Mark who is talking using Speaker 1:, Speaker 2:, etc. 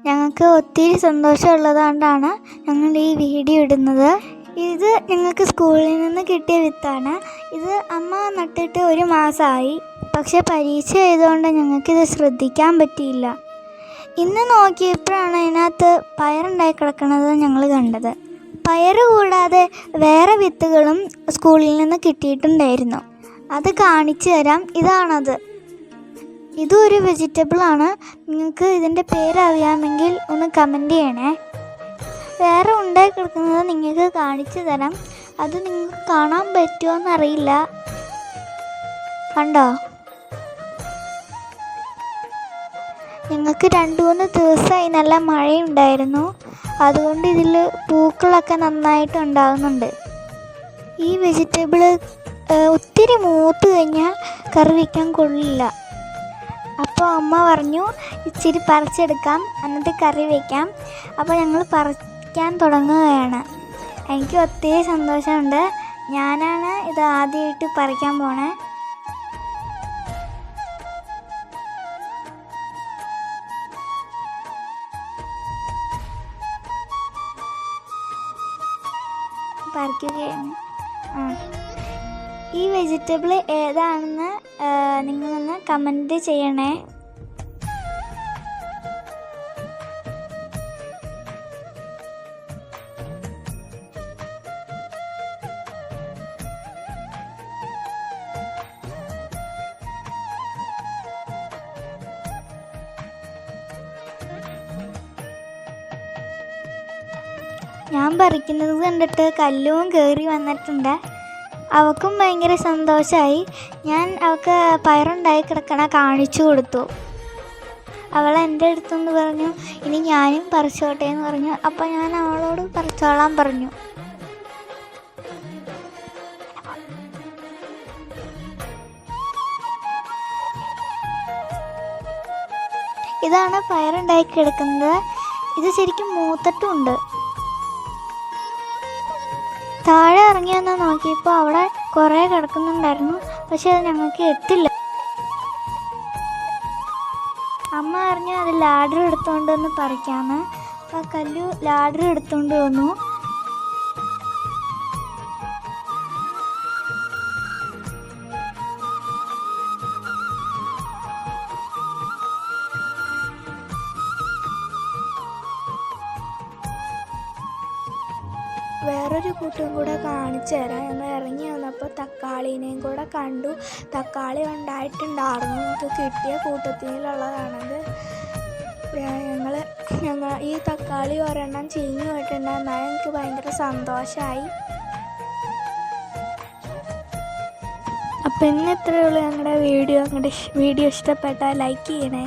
Speaker 1: ഞങ്ങൾക്ക് ഒത്തിരി സന്തോഷമുള്ളതുകൊണ്ടാണ് ഞങ്ങൾ ഈ വീഡിയോ ഇടുന്നത്. ഇത് ഞങ്ങൾക്ക് സ്കൂളിൽ നിന്ന് കിട്ടിയ വിത്താണ്. ഇത് അമ്മ നട്ടിട്ട് 1 മാസമായി. പക്ഷെ പരീക്ഷ ആയതുകൊണ്ട് ഞങ്ങൾക്കിത് ശ്രദ്ധിക്കാൻ പറ്റിയില്ല. ഇന്ന് നോക്കിയപ്പോഴാണ് ഇതിനകത്ത് പയറുണ്ടായി കിടക്കുന്നത് ഞങ്ങൾ കണ്ടത്. പയർ കൂടാതെ വേറെ വിത്തുകളും സ്കൂളിൽ നിന്ന് കിട്ടിയിട്ടുണ്ടായിരുന്നു. അത് കാണിച്ചു തരാം. ഇതാണത്. ഇതും ഒരു വെജിറ്റബിളാണ്. നിങ്ങൾക്ക് ഇതിൻ്റെ പേരറിയാമെങ്കിൽ ഒന്ന് കമൻറ്റ് ചെയ്യണേ. വേറെ ഉണ്ടായി കിടക്കുന്നത് നിങ്ങൾക്ക് കാണിച്ചു തരാം. അത് നിങ്ങൾക്ക് കാണാൻ പറ്റുമോ എന്നറിയില്ല. കണ്ടോ? ഞങ്ങൾക്ക് 2-3 ദിവസമായി നല്ല മഴയുണ്ടായിരുന്നു. അതുകൊണ്ട് ഇതിൽ പൂക്കളൊക്കെ നന്നായിട്ട് ഉണ്ടാകുന്നുണ്ട്. ഈ വെജിറ്റബിൾ ഒത്തിരി മൂത്ത് കഴിഞ്ഞാൽ കറി വയ്ക്കാൻ കൊള്ളില്ല. അപ്പോൾ അമ്മ പറഞ്ഞു ഇച്ചിരി പറിച്ചെടുക്കാം, എന്നിട്ട് കറി വയ്ക്കാം. അപ്പോൾ ഞങ്ങൾ പറിക്കാൻ തുടങ്ങുകയാണ്. എനിക്ക് ഒത്തിരി സന്തോഷമുണ്ട്. ഞാനാണ് ഇത് ആദ്യമായിട്ട് പറിക്കാൻ പോണേ. പറിക്കുകയാണ്. ഈ വെജിറ്റബിൾ ഏതാണെന്ന് നിങ്ങളൊന്ന് കമൻറ്റ് ചെയ്യണേ. ഞാൻ പറിക്കുന്നത് കണ്ടിട്ട് കല്ലും കയറി വന്നിട്ടുണ്ട്. അവൾക്കും ഭയങ്കര സന്തോഷമായി. ഞാൻ അവൾക്ക് പയറുണ്ടായി കിടക്കണ കാണിച്ചു കൊടുത്തു. അവൾ എൻ്റെ അടുത്തെന്ന് പറഞ്ഞു ഇനി ഞാനും പറിച്ചോട്ടെ എന്ന് പറഞ്ഞു. അപ്പോൾ ഞാൻ അവളോട് പറിച്ചോളാൻ പറഞ്ഞു. ഇതാണ് പയറുണ്ടായി കിടക്കുന്നത്. ഇത് ശരിക്കും മൂത്തിട്ടുമുണ്ട്. താഴെ ഇറങ്ങി വന്ന് നോക്കിയപ്പോൾ അവിടെ കുറേ കിടക്കുന്നുണ്ടായിരുന്നു. പക്ഷെ അത് ഞങ്ങൾക്ക് എത്തില്ല. അമ്മ പറഞ്ഞു അത് ലാഡർ എടുത്തുകൊണ്ട് വന്ന് പറിക്കാമെന്ന്. അപ്പോൾ ആ കല്ലു ലാഡർ എടുത്തുകൊണ്ട് വന്നു. വേറൊരു കൂട്ടും കൂടെ കാണിച്ചു തരാം. ഞങ്ങൾ ഇറങ്ങി വന്നപ്പോൾ തക്കാളീനെയും കൂടെ കണ്ടു. തക്കാളി ഉണ്ടായിട്ടുണ്ടായിരുന്നു. നമുക്ക് കിട്ടിയ കൂട്ടത്തിലുള്ളതാണത്. ഞങ്ങൾ ഈ തക്കാളി ഒരെണ്ണം ചീഞ്ഞു പോയിട്ടുണ്ടായിരുന്നാൽ എനിക്ക് ഭയങ്കര സന്തോഷമായി. അപ്പം ഇന്ന് ഇത്രയേ ഉള്ളൂ ഞങ്ങളുടെ വീഡിയോ. വീഡിയോ ഇഷ്ടപ്പെട്ടാൽ ലൈക്ക് ചെയ്യണേ.